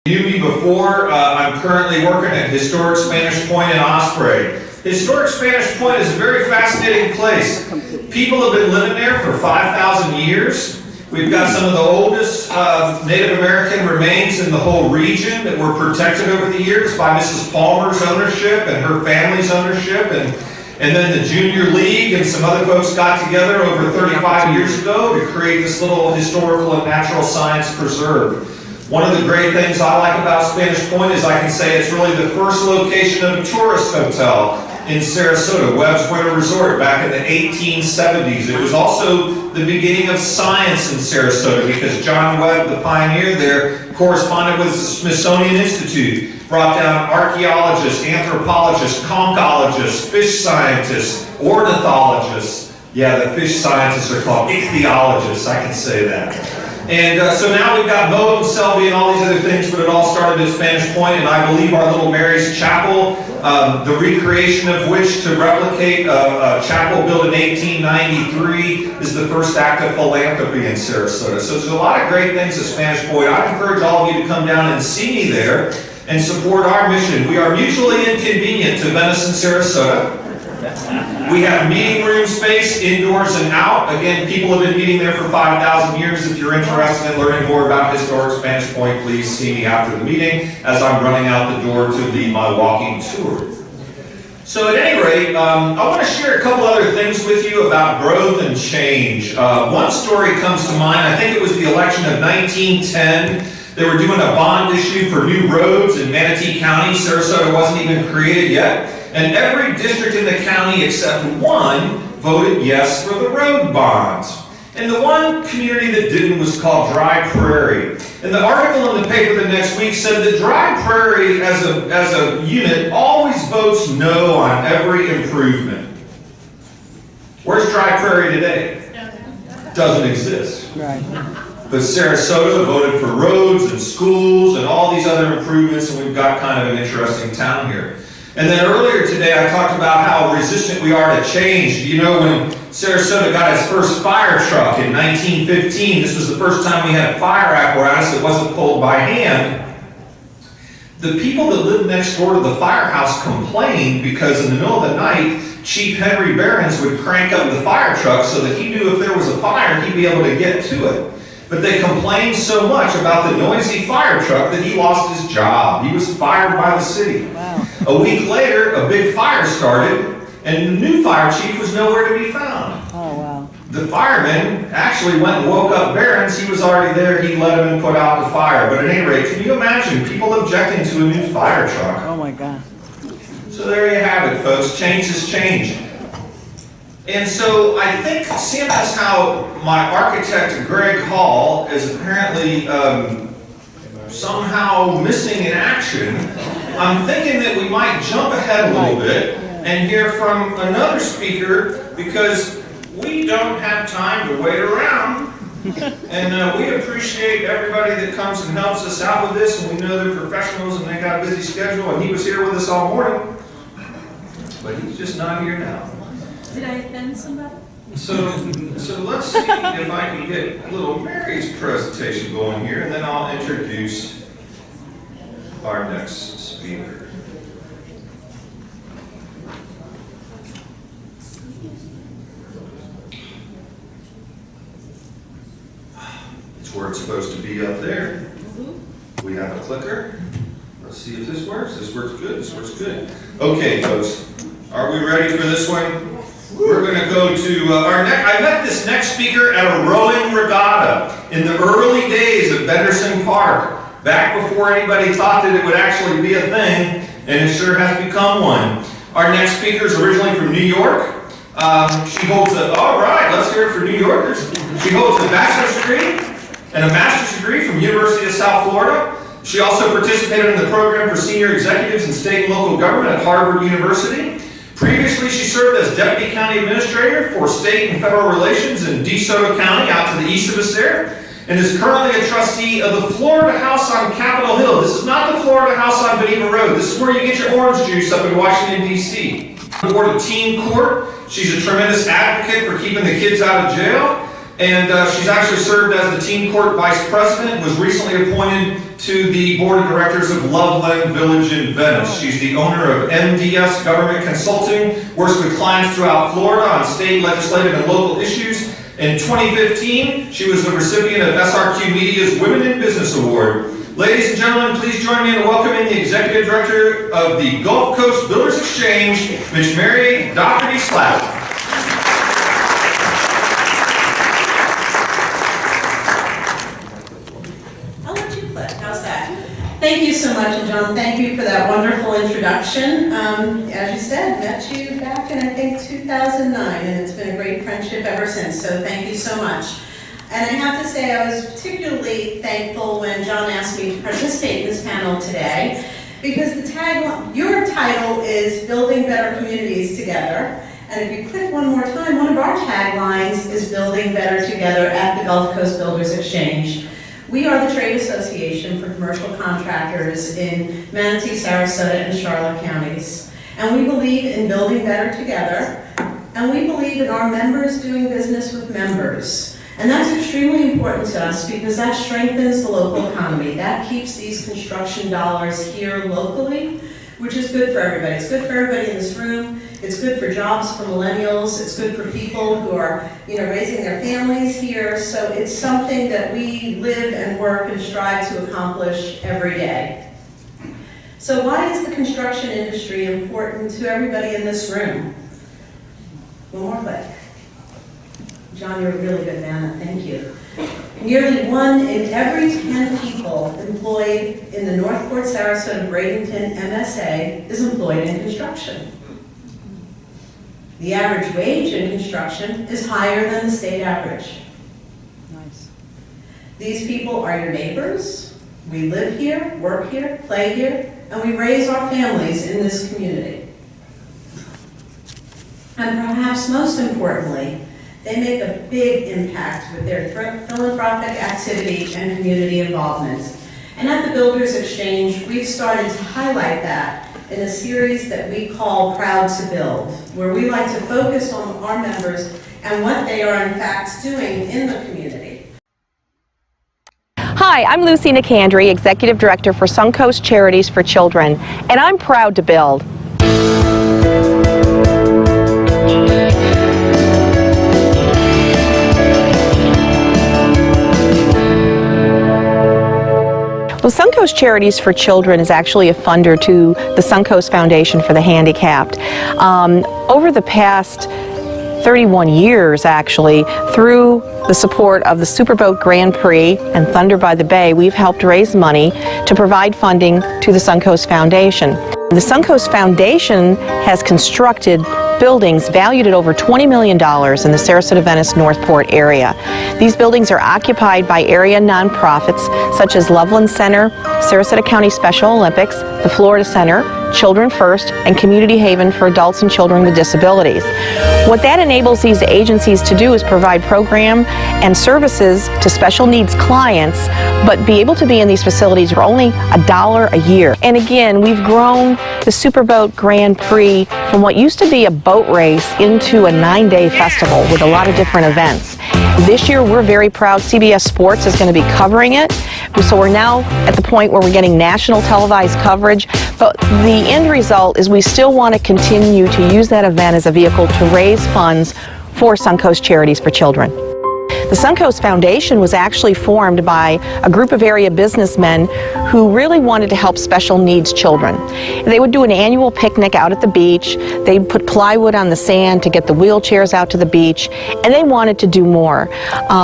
You knew me before. I'm currently working at Historic Spanish Point in Osprey. Historic Spanish Point is a very fascinating place. People have been living there for 5,000 years. We've got some of the oldest Native American remains in the whole region that were protected over the years by Mrs. Palmer's ownership and her family's ownership. And then the Junior League and some other folks got together over 35 years ago to create this little historical and natural science preserve. One of the great things I like about Spanish Point is I can say it's really the first location of a tourist hotel in Sarasota, Webb's Winter Resort, back in the 1870s. It was also the beginning of science in Sarasota because John Webb, the pioneer there, corresponded with the Smithsonian Institute, brought down archaeologists, anthropologists, conchologists, fish scientists, ornithologists. Yeah, the fish scientists are called ichthyologists, I can say that. And so now we've got Moe and Selby and all these other things, but it all started at Spanish Point, and I believe our little Mary's Chapel, the recreation of which to replicate a chapel built in 1893 is the first act of philanthropy in Sarasota. So there's a lot of great things at Spanish Point. I encourage all of you to come down and see me there and support our mission. We are mutually inconvenient to Venice and Sarasota. We have meeting room space, indoors and out. Again, people have been meeting there for 5,000 years. If you're interested in learning more about Historic Spanish Point, please see me after the meeting as I'm running out the door to lead my walking tour. So at any rate, I want to share a couple other things with you about growth and change. One story comes to mind. I think it was the election of 1910. They were doing a bond issue for new roads in Manatee County. Sarasota wasn't even created yet. And every district in the county except one voted yes for the road bonds. And the one community that didn't was called Dry Prairie. And the article in the paper the next week said that Dry Prairie as a unit always votes no on every improvement. Where's Dry Prairie today? Doesn't exist. Right. But Sarasota voted for roads and schools and all these other improvements, and we've got kind of an interesting town here. And then earlier today I talked about how resistant we are to change. You know, when Sarasota got its first fire truck in 1915, this was the first time we had a fire apparatus that wasn't pulled by hand. The people that lived next door to the firehouse complained because in the middle of the night, Chief Henry Behrens would crank up the fire truck so that he knew if there was a fire, he'd be able to get to it. But they complained so much about the noisy fire truck that he lost his job. He was fired by the city. Wow. A week later, a big fire started, and the new fire chief was nowhere to be found. Oh, wow. The firemen actually went and woke up Behrens. He was already there. He let him and put out the fire. But at any rate, can you imagine people objecting to a new fire truck? Oh, my God. So there you have it, folks. Change is change. And so I think, seeing as how my architect, Greg Hall, is apparently somehow missing in action, I'm thinking that we might jump ahead a little bit and hear from another speaker because we don't have time to wait around. And we appreciate everybody that comes and helps us out with this, and we know they're professionals and they got a busy schedule, and he was here with us all morning, but he's just not here now. Did I offend somebody? So let's see if I can get a little Mary's presentation going here, and then I'll introduce our next speaker. It's where it's supposed to be up there. We have a clicker. Let's see if this works. This works good. This works good. Okay, folks. Are we ready for this one? We're going to go to our next. I met this next speaker at a rowing regatta in the early days of Benderson Park, back before anybody thought that it would actually be a thing, and it sure has become one. Our next speaker is originally from New York. She holds a, all right, let's hear it for New Yorkers. She holds a bachelor's degree and a master's degree from University of South Florida. She also participated in the program for senior executives in state and local government at Harvard University. Previously, she served as Deputy County Administrator for State and Federal Relations in DeSoto County, out to the east of us there, and is currently a trustee of the Florida House on Capitol Hill. This is not the Florida House on Beneva Road. This is where you get your orange juice up in Washington, D.C. On board of Teen Court, she's a tremendous advocate for keeping the kids out of jail. And she's actually served as the Teen Court Vice President, was recently appointed to the Board of Directors of Loveland Village in Venice. She's the owner of MDS Government Consulting, works with clients throughout Florida on state, legislative, and local issues. In 2015, she was the recipient of SRQ Media's Women in Business Award. Ladies and gentlemen, please join me in welcoming the Executive Director of the Gulf Coast Builders Exchange, Ms. Mary Dougherty Slapp. Thank you so much, and John, thank you for that wonderful introduction. As you said, met you back in, I think, 2009, and it's been a great friendship ever since, so thank you so much. And I have to say, I was particularly thankful when John asked me to participate in this panel today, because the tagline, your title is Building Better Communities Together, and if you click one more time, one of our taglines is Building Better Together at the Gulf Coast Builders Exchange. We are the trade association for commercial contractors in Manatee, Sarasota, and Charlotte counties. And we believe in building better together, and we believe in our members doing business with members. And that's extremely important to us because that strengthens the local economy. That keeps these construction dollars here locally, which is good for everybody. It's good for everybody in this room. It's good for jobs for millennials. It's good for people who are, raising their families here. So it's something that we live and work and strive to accomplish every day. So why is the construction industry important to everybody in this room? One more click. John, you're a really good man. Thank you. Nearly 1 in every 10 people employed in the Northport, Sarasota, Bradenton MSA is employed in construction. The average wage in construction is higher than the state average. Nice. These people are your neighbors. We live here, work here, play here, and we raise our families in this community. And perhaps most importantly, they make a big impact with their philanthropic activity and community involvement. And at the Builders Exchange, we've started to highlight that in a series that we call Proud to Build, where we like to focus on our members and what they are in fact doing in the community. Hi, I'm Lucy Nicandri, Executive Director for Suncoast Charities for Children, and I'm proud to build. Well, Suncoast Charities for Children is actually a funder to the Suncoast Foundation for the Handicapped. Over the past 31 years, actually, through the support of the Superboat Grand Prix and Thunder by the Bay, we've helped raise money to provide funding to the Suncoast Foundation. The Suncoast Foundation has constructed buildings valued at over $20 million in the Sarasota, Venice, Northport area. These buildings are occupied by area nonprofits such as Loveland Center, Sarasota County Special Olympics, the Florida Center, Children First, and Community Haven for adults and children with disabilities. What that enables these agencies to do is provide program and services to special needs clients, but be able to be in these facilities for only $1 a year. And again, we've grown the Superboat Grand Prix from what used to be a boat race into a 9-day festival with a lot of different events. This year we're very proud CBS Sports is going to be covering it. So we're now at the point where we're getting national televised coverage, but the end result is we still want to continue to use that event as a vehicle to raise funds for Suncoast Charities for Children. The Suncoast Foundation was actually formed by a group of area businessmen who really wanted to help special needs children. They would do an annual picnic out at the beach. They'd put plywood on the sand to get the wheelchairs out to the beach, and they wanted to do more.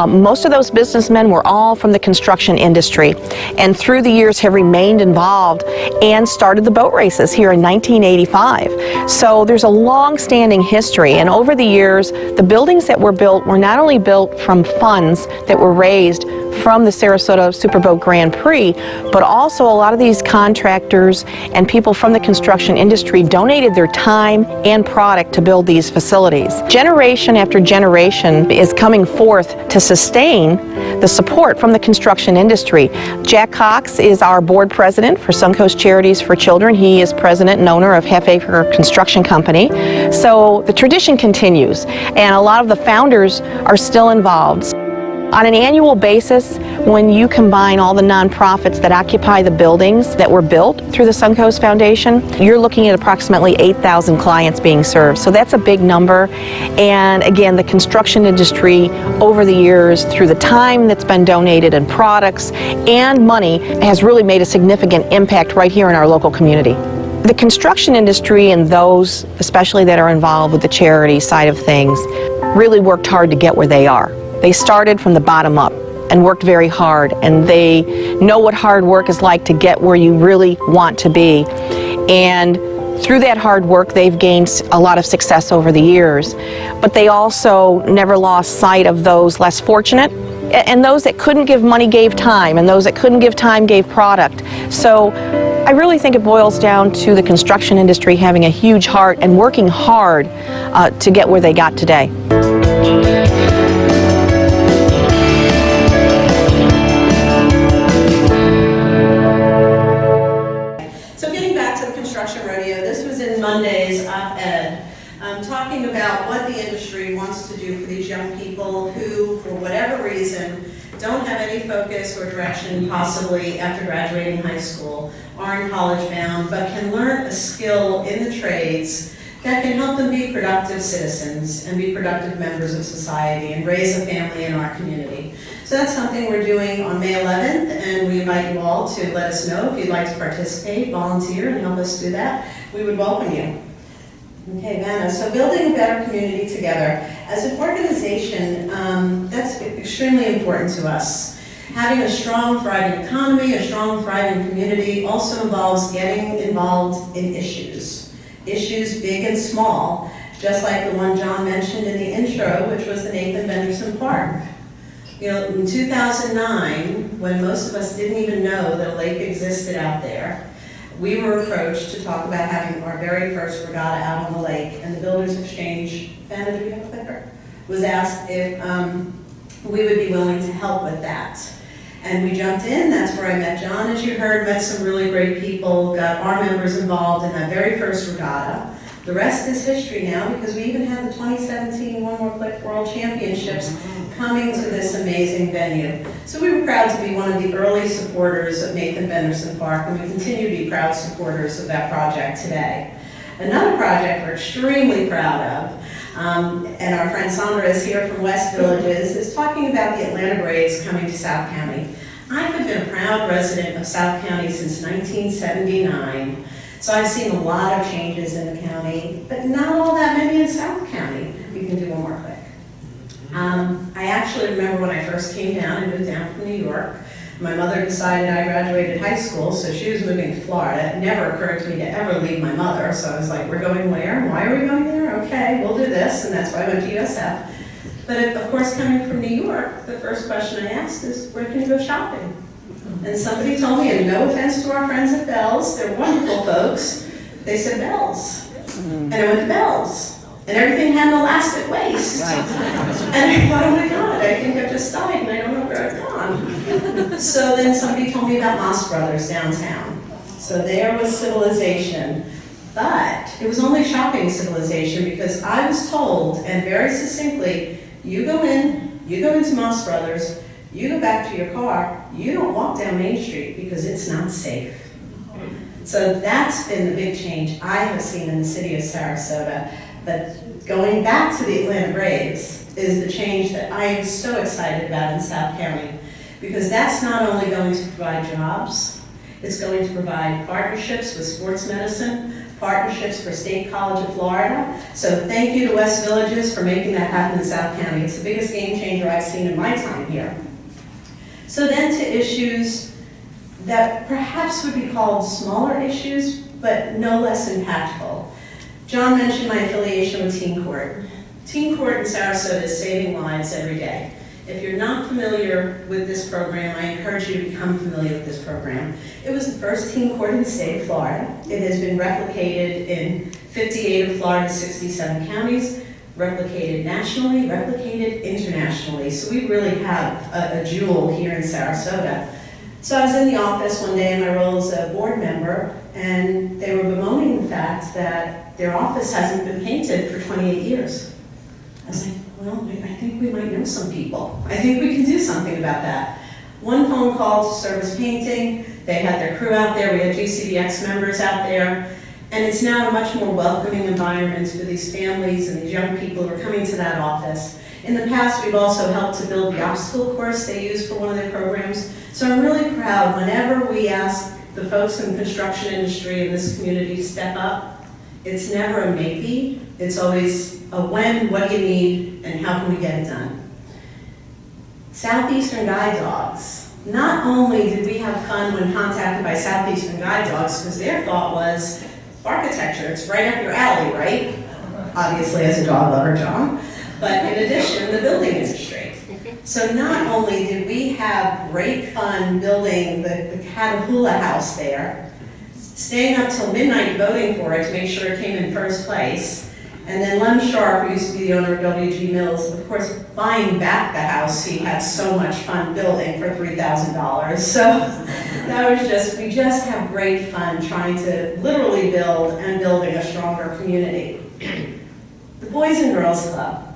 Most of those businessmen were all from the construction industry, and through the years have remained involved and started the boat races here in 1985. So there's a long-standing history, and over the years, the buildings that were built were not only built from funds that were raised from the Sarasota Superboat Grand Prix, but also a lot of these contractors and people from the construction industry donated their time and product to build these facilities. Generation after generation is coming forth to sustain the support from the construction industry. Jack Cox is our board president for Suncoast Charities for Children. He is president and owner of Half Acre Construction Company. So the tradition continues, and a lot of the founders are still involved. On an annual basis, when you combine all the nonprofits that occupy the buildings that were built through the Suncoast Foundation, you're looking at approximately 8,000 clients being served. So that's a big number. And again, the construction industry over the years, through the time that's been donated and products and money, has really made a significant impact right here in our local community. The construction industry and those, especially that are involved with the charity side of things, really worked hard to get where they are. They started from the bottom up and worked very hard, and they know what hard work is like to get where you really want to be. And through that hard work, they've gained a lot of success over the years. But they also never lost sight of those less fortunate, and those that couldn't give money gave time, and those that couldn't give time gave product. So I really think it boils down to the construction industry having a huge heart and working hard to get where they got today. Monday's op-ed, talking about what the industry wants to do for these young people who, for whatever reason, don't have any focus or direction possibly after graduating high school, aren't college bound, but can learn a skill in the trades that can help them be productive citizens and be productive members of society and raise a family in our community. So that's something we're doing on May 11th, and we invite you all to let us know if you'd like to participate, volunteer, and help us do that. We would welcome you. Okay, Vanna, so building a better community together. As an organization, that's extremely important to us. Having a strong, thriving economy, a strong, thriving community also involves getting involved in issues big and small, just like the one John mentioned in the intro, which was the Nathan Benderson Park. You know, in 2009, when most of us didn't even know that a lake existed out there, we were approached to talk about having our very first regatta out on the lake, and the Builders Exchange, Vanna, do we have a clicker? Was asked if we would be willing to help with that. And we jumped in. That's where I met John, as you heard, met some really great people, got our members involved in that very first regatta. The rest is history now, because we even have the 2017 One More Click World Championships coming to this amazing venue. So we were proud to be one of the early supporters of Nathan Benderson Park, and we continue to be proud supporters of that project today. Another project we're extremely proud of, and our friend Sandra is here from West Villages, is talking about the Atlanta Braves coming to South County. I have been a proud resident of South County since 1979, so I've seen a lot of changes in the county, but not all that many in South County. You can do one more click. I actually remember when I first came down, I moved down from New York. My mother decided I graduated high school, so she was moving to Florida. It never occurred to me to ever leave my mother, so I was like, we're going where? Why are we going there? Okay, we'll do this, and that's why I went to USF. But of course, coming from New York, the first question I asked is, where can you go shopping? And somebody told me, and no offense to our friends at Bell's, they're wonderful folks, they said Bell's. And I went to Bell's. And everything had an elastic waist. Right. And I thought, oh my God, I think I've just died and I don't know where I've gone. So then somebody told me about Moss Brothers downtown. So there was civilization. But it was only shopping civilization, because I was told, and very succinctly, you go into Moss Brothers, you go back to your car, you don't walk down Main Street because it's not safe. So that's been the big change I have seen in the city of Sarasota. But going back to the Atlanta Braves is the change that I am so excited about in South County, because that's not only going to provide jobs, it's going to provide partnerships with sports medicine, partnerships for State College of Florida. So thank you to West Villages for making that happen in South County. It's the biggest game changer I've seen in my time here. So then to issues that perhaps would be called smaller issues, but no less impactful. John mentioned my affiliation with Teen Court. Teen Court in Sarasota is saving lives every day. If you're not familiar with this program, I encourage you to become familiar with this program. It was the first teen court in the state of Florida. It has been replicated in 58 of Florida's 67 counties, replicated nationally, replicated internationally. So we really have a jewel here in Sarasota. So I was in the office one day in my role as a board member, and they were bemoaning the fact that their office hasn't been painted for 28 years. I was like, well, I think we might know some people. I think we can do something about that. One phone call to Service Painting. They had their crew out there. We had GCDX members out there. And it's now a much more welcoming environment for these families and these young people who are coming to that office. In the past, we've also helped to build the obstacle course they use for one of their programs. So I'm really proud whenever we ask the folks in the construction industry in this community to step up. It's never a maybe. It's always a when, what do you need, and how can we get it done. Southeastern Guide Dogs. Not only did we have fun when contacted by Southeastern Guide Dogs, because their thought was, architecture, it's right up your alley, right? Obviously as a dog lover, John. But in addition, the building industry. So not only did we have great fun building the Catahoula house there, staying up till midnight voting for it to make sure it came in first place, and then Lem Sharp, who used to be the owner of WG Mills, of course, buying back the house he had so much fun building for $3,000. So that was just, we just have great fun trying to literally build and building a stronger community. The Boys and Girls Club.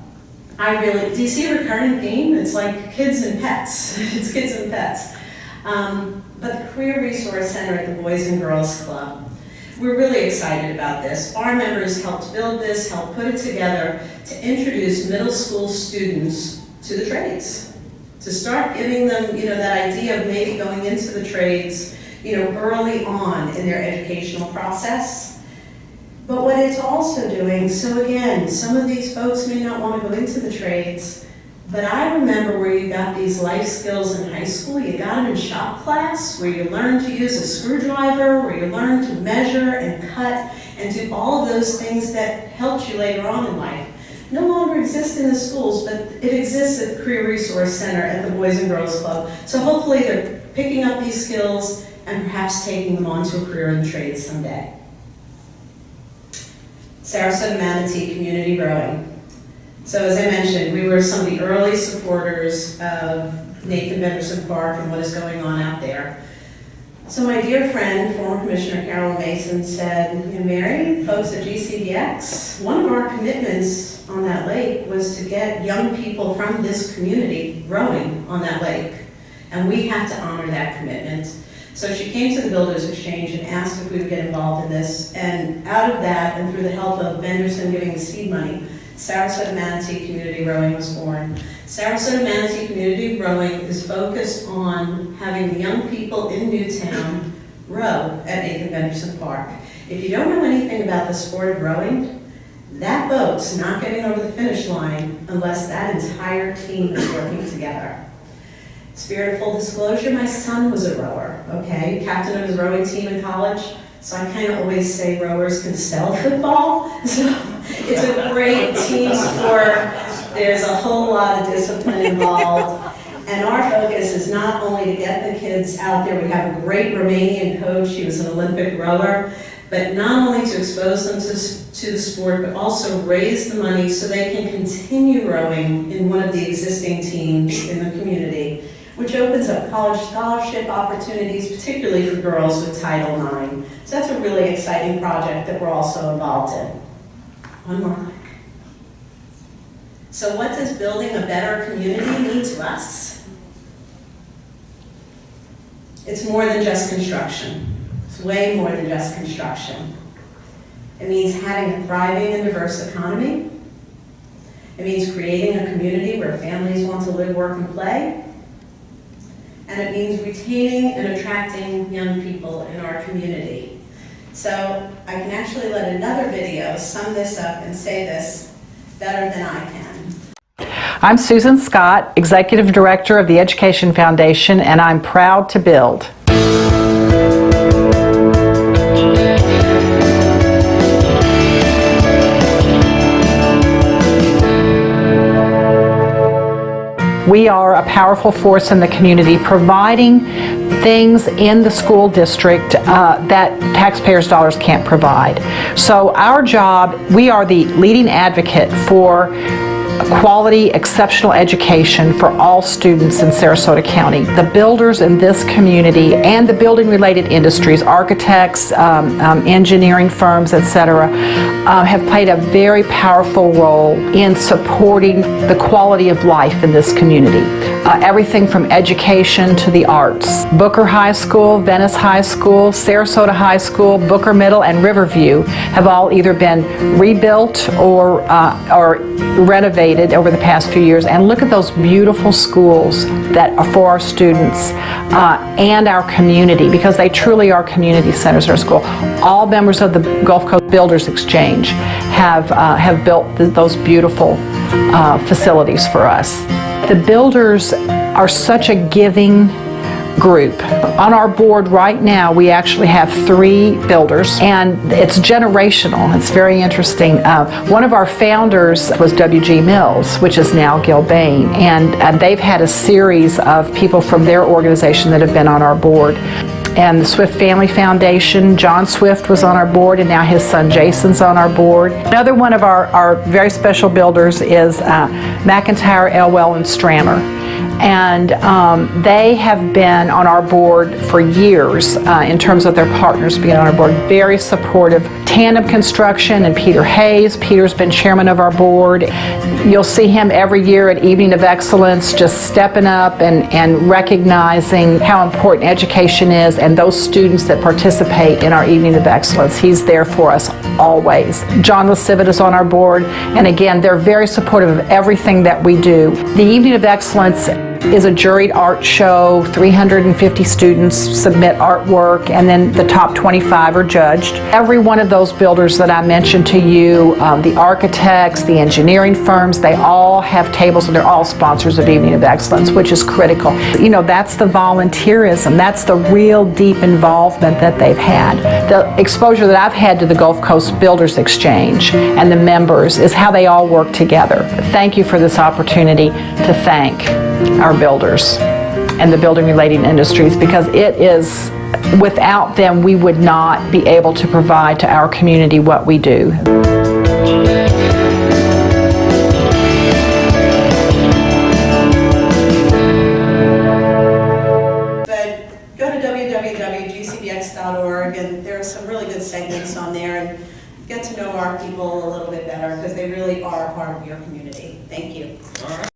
Do you see a recurring theme? It's like kids and pets. It's kids and pets. But the Career Resource Center at the Boys and Girls Club. We're really excited about this. Our members helped build this, helped put it together to introduce middle school students to the trades. To start giving them, that idea of maybe going into the trades, early on in their educational process. But what it's also doing, so again, some of these folks may not want to go into the trades, but I remember where you got these life skills in high school. You got them in shop class, where you learned to use a screwdriver, where you learned to measure and cut and do all of those things that helped you later on in life. No longer exists in the schools, but it exists at the Career Resource Center at the Boys and Girls Club. So hopefully they're picking up these skills and perhaps taking them on to a career in the trades someday. Sarasota Manatee Community Growing. So as I mentioned, we were some of the early supporters of Nathan Benderson Park and what is going on out there. So my dear friend, former Commissioner Carolyn Mason said, Mary, folks at GCDX, one of our commitments on that lake was to get young people from this community rowing on that lake. And we have to honor that commitment. So she came to the Builders Exchange and asked if we would get involved in this. And out of that, and through the help of Benderson giving the seed money, Sarasota Manatee Community Rowing was born. Sarasota Manatee Community Rowing is focused on having the young people in Newtown row at Nathan Benderson Park. If you don't know anything about the sport of rowing, that boat's not getting over the finish line unless that entire team is working together. Spirit of full disclosure, my son was a rower, okay? Captain of his rowing team in college. So I kind of always say rowers can spell football. So it's a great team sport. There's a whole lot of discipline involved. And our focus is not only to get the kids out there. We have a great Romanian coach. He was an Olympic rower. But not only to expose them to the sport, but also raise the money so they can continue rowing in one of the existing teams in the community, which opens up college scholarship opportunities, particularly for girls with Title IX. So that's a really exciting project that we're also involved in. One more click. So what does building a better community mean to us? It's more than just construction. It's way more than just construction. It means having a thriving and diverse economy. It means creating a community where families want to live, work, and play. And it means retaining and attracting young people in our community. So I can actually let another video sum this up and say this better than I can. I'm Susan Scott, Executive Director of the Education Foundation, and I'm proud to build. We are a powerful force in the community, providing things in the school district that taxpayers' dollars can't provide. So our job, we are the leading advocate for quality, exceptional education for all students in Sarasota County. The builders in this community and the building-related industries, architects, engineering firms, etc., have played a very powerful role in supporting the quality of life in this community. Everything from education to the arts. Booker High School, Venice High School, Sarasota High School, Booker Middle, and Riverview have all either been rebuilt or renovated over the past few years. And look at those beautiful schools that are for our students and our community, because they truly are community centers in our school. All members of the Gulf Coast Builders Exchange have built those beautiful facilities for us. The builders are such a giving group. On our board right now, we actually have 3 builders, and it's generational. It's very interesting. One of our founders was W.G. Mills, which is now Gilbane, and they've had a series of people from their organization that have been on our board. And the Swift Family Foundation, John Swift was on our board, and now his son Jason's on our board. Another one of our very special builders is McIntyre, Elwell, and Strammer. And they have been on our board for years in terms of their partners being on our board. Very supportive. Tandem Construction and Peter Hayes. Peter's been chairman of our board. You'll see him every year at Evening of Excellence, just stepping up and recognizing how important education is and those students that participate in our Evening of Excellence. He's there for us always. John Lasivit is on our board, and again, they're very supportive of everything that we do. The Evening of Excellence is a juried art show. 350 students submit artwork, and then the top 25 are judged. Every one of those builders that I mentioned to you, the architects, the engineering firms, they all have tables, and they're all sponsors of Evening of Excellence, which is critical. You know, that's the volunteerism. That's the real deep involvement that they've had. The exposure that I've had to the Gulf Coast Builders Exchange and the members is how they all work together. Thank you for this opportunity to thank our builders and the building related industries, because it is, without them, we would not be able to provide to our community what we do. But go to www.gcbx.org, and there are some really good segments on there, and get to know our people a little bit better, because they really are a part of your community. Thank you.